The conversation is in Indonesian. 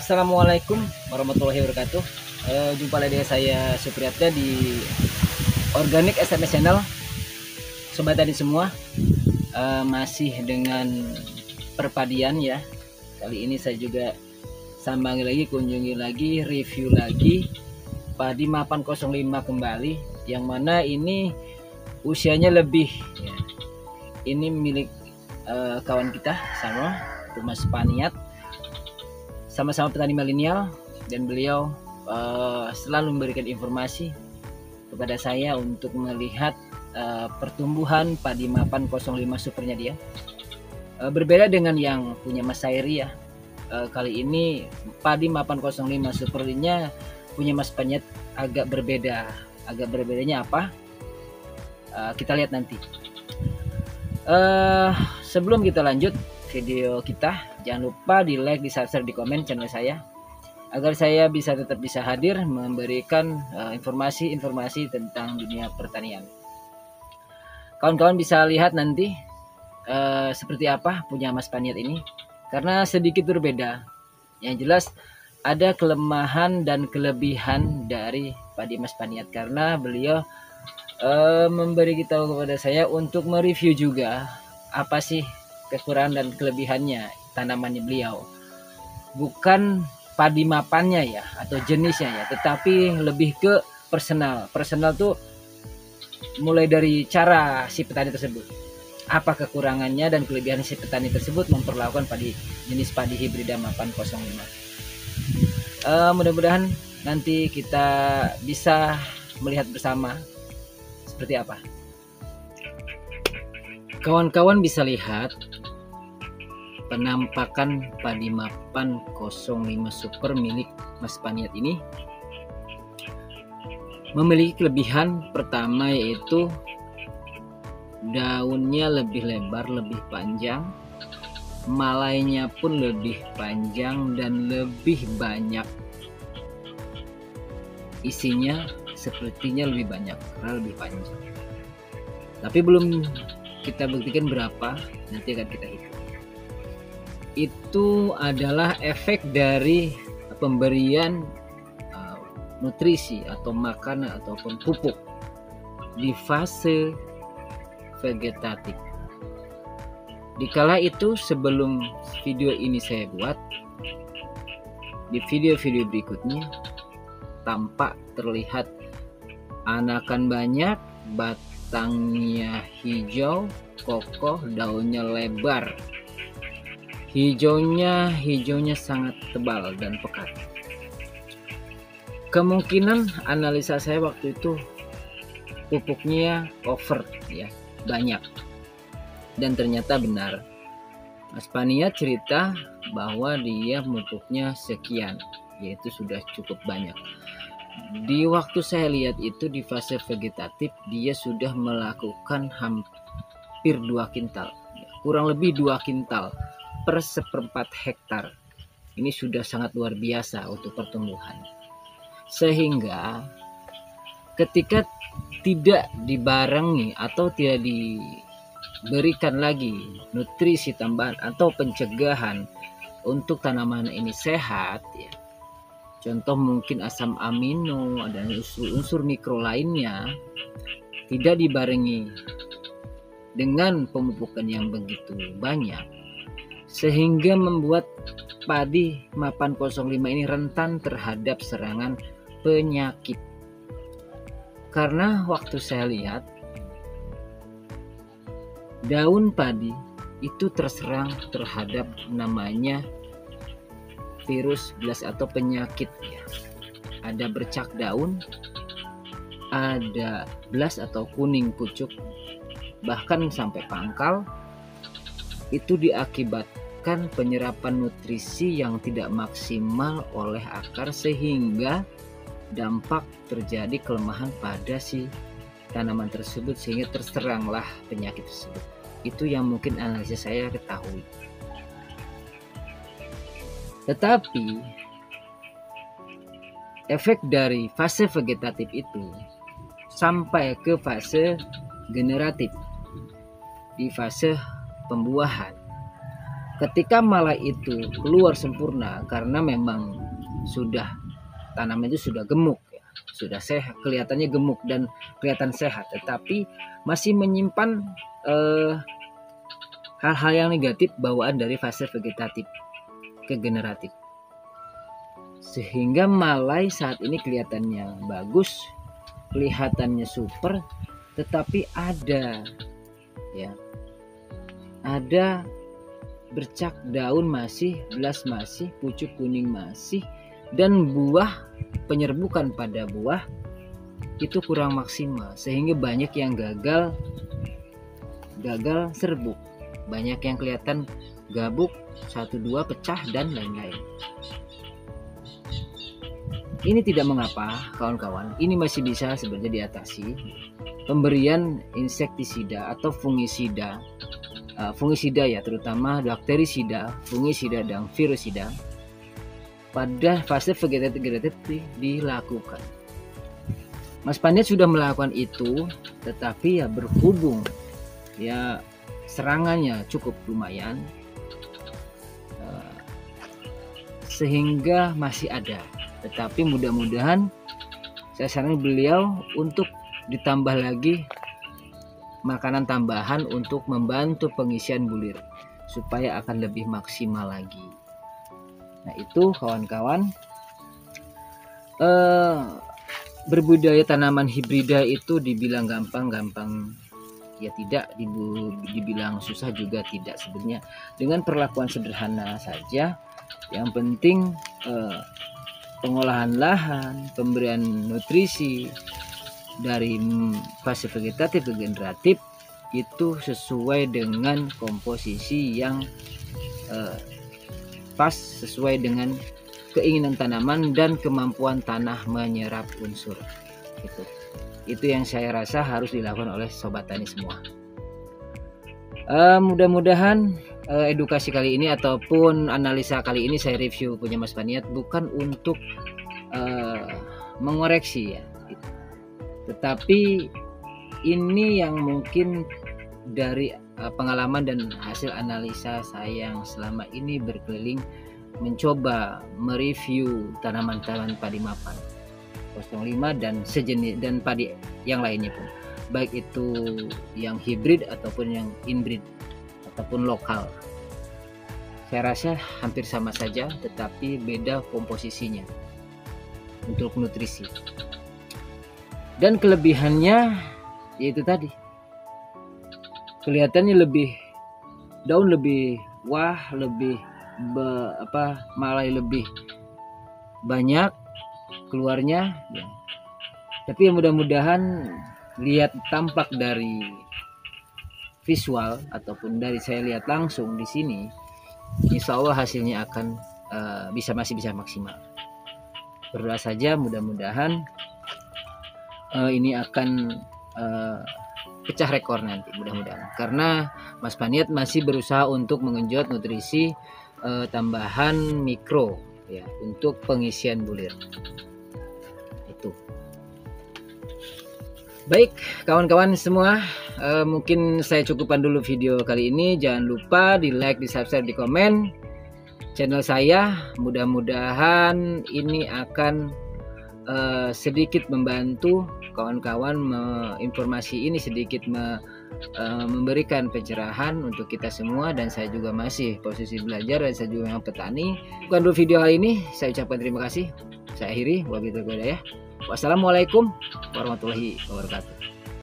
Assalamualaikum warahmatullahi wabarakatuh. Jumpa lagi dengan saya Supriyatna di Organic SMS Channel. Sobat tadi semua, masih dengan perpadian ya. Kali ini saya juga sambangi lagi, kunjungi lagi, review lagi padi mapan 05 kembali, yang mana ini usianya lebih ya. Ini milik kawan kita sama Mas Paniat, sama-sama petani milenial, dan beliau selalu memberikan informasi kepada saya untuk melihat pertumbuhan padi mapan 05 supernya dia. Berbeda dengan yang punya Mas Sairi ya. Kali ini padi mapan 05 supernya punya Mas Paniat agak berbeda. Agak berbedanya apa? Kita lihat nanti. Sebelum kita lanjut video kita, jangan lupa di like, di subscribe, di komen channel saya, agar saya tetap bisa hadir memberikan informasi-informasi tentang dunia pertanian. Kawan-kawan bisa lihat nanti seperti apa punya Mas Paniat ini, karena sedikit berbeda. Yang jelas ada kelemahan dan kelebihan dari padi Mas Paniat, karena beliau memberi tahu kepada saya untuk mereview juga apa sih kekurangan dan kelebihannya tanamannya beliau. Bukan padi mapannya ya atau jenisnya ya, tetapi lebih ke personal. Personal tuh mulai dari cara si petani tersebut, apa kekurangannya dan kelebihan si petani tersebut memperlakukan jenis padi hibrida mapan 05. Mudah-mudahan nanti kita bisa melihat bersama seperti apa. Kawan-kawan bisa lihat penampakan padi mapan 05 super milik Mas Paniat ini memiliki kelebihan pertama, yaitu daunnya lebih lebar, lebih panjang, malainya pun lebih panjang dan lebih banyak. Isinya sepertinya lebih banyak karena lebih panjang. Tapi belum kita buktikan berapa, nanti akan kita hitung. Itu adalah efek dari pemberian nutrisi atau makanan ataupun pupuk di fase vegetatif. Dikala itu sebelum video ini saya buat, di video-video berikutnya tampak terlihat anakan banyak, batangnya hijau, kokoh, daunnya lebar. Hijaunya sangat tebal dan pekat. Kemungkinan analisa saya waktu itu pupuknya over ya, banyak. Dan ternyata benar. Mas Paniat cerita bahwa dia pupuknya sekian, yaitu sudah cukup banyak. Di waktu saya lihat itu di fase vegetatif, dia sudah melakukan hampir 2 kintal, kurang lebih 2 kintal per 1/4 hektar. Ini sudah sangat luar biasa untuk pertumbuhan. Sehingga ketika tidak dibarengi atau tidak diberikan lagi nutrisi tambahan atau pencegahan untuk tanaman ini sehat ya, contoh mungkin asam amino dan unsur-unsur mikro lainnya, tidak dibarengi dengan pemupukan yang begitu banyak, sehingga membuat padi mapan 05 ini rentan terhadap serangan penyakit. Karena waktu saya lihat daun padi itu terserang terhadap namanya virus blast atau penyakit ya. Ada bercak daun, ada blast atau kuning pucuk, bahkan sampai pangkal. Itu diakibatkan penyerapan nutrisi yang tidak maksimal oleh akar, sehingga dampak terjadi kelemahan pada si tanaman tersebut, sehingga terseranglah penyakit tersebut. Itu yang mungkin analisis saya ketahui. Tetapi efek dari fase vegetatif itu sampai ke fase generatif, di fase pembuahan. ketika malai itu keluar sempurna karena memang sudah tanaman itu sudah gemuk ya, sudah sehat, kelihatannya gemuk dan kelihatan sehat, tetapi masih menyimpan hal-hal yang negatif bawaan dari fase vegetatif ke generatif, sehingga malai saat ini kelihatannya bagus, kelihatannya super, tetapi ada bercak daun masih, belas masih, pucuk kuning masih, dan buah, penyerbukan pada buah itu kurang maksimal, sehingga banyak yang gagal serbuk, banyak yang kelihatan gabuk, 1-2 pecah dan lain-lain. Ini tidak mengapa kawan-kawan, ini masih bisa sebenarnya diatasi. Pemberian insektisida atau fungisida ya, terutama bakterisida, fungisida dan virusida pada fase vegetatif dilakukan. Mas Paniat sudah melakukan itu, tetapi ya berhubung ya serangannya cukup lumayan, sehingga masih ada. Tetapi mudah-mudahan saya sarankan beliau untuk ditambah lagi makanan tambahan untuk membantu pengisian bulir supaya akan lebih maksimal lagi. Nah itu kawan-kawan, berbudidaya tanaman hibrida itu dibilang gampang ya tidak, dibilang susah juga tidak. Sebenarnya dengan perlakuan sederhana saja, yang penting pengolahan lahan, pemberian nutrisi dari fase vegetatif ke generatif itu sesuai dengan komposisi yang pas, sesuai dengan keinginan tanaman dan kemampuan tanah menyerap unsur. Itu yang saya rasa harus dilakukan oleh sobat tani semua. Mudah-mudahan edukasi kali ini ataupun analisa kali ini saya review punya Mas Paniat bukan untuk mengoreksi ya, tetapi ini yang mungkin dari pengalaman dan hasil analisa saya yang selama ini berkeliling mencoba mereview tanaman-tanaman padi mapan 05 dan sejenis dan padi yang lainnya pun, baik itu yang hibrid ataupun yang inbreed ataupun lokal. Saya rasa hampir sama saja, tetapi beda komposisinya untuk nutrisi. Dan kelebihannya yaitu tadi, kelihatannya lebih daun lebih wah, lebih malai lebih banyak keluarnya ya. Tapi mudah-mudahan lihat tampak dari visual ataupun dari saya lihat langsung di sini, insya Allah hasilnya akan masih bisa maksimal. Berdoa saja mudah-mudahan ini akan pecah rekor nanti, mudah-mudahan, karena Mas Paniat masih berusaha untuk mengenjot nutrisi tambahan mikro ya untuk pengisian bulir. Itu baik kawan-kawan semua, mungkin saya cukupkan dulu video kali ini. Jangan lupa di like, di subscribe, di komen channel saya. Mudah-mudahan ini akan sedikit membantu kawan-kawan, informasi ini sedikit memberikan pencerahan untuk kita semua, dan saya juga masih posisi belajar dan saya juga memang petani. Bukan dulu video kali ini, saya ucapkan terima kasih. Saya akhiri, wabillahi taufiq wal hidayah. Wassalamualaikum warahmatullahi wabarakatuh.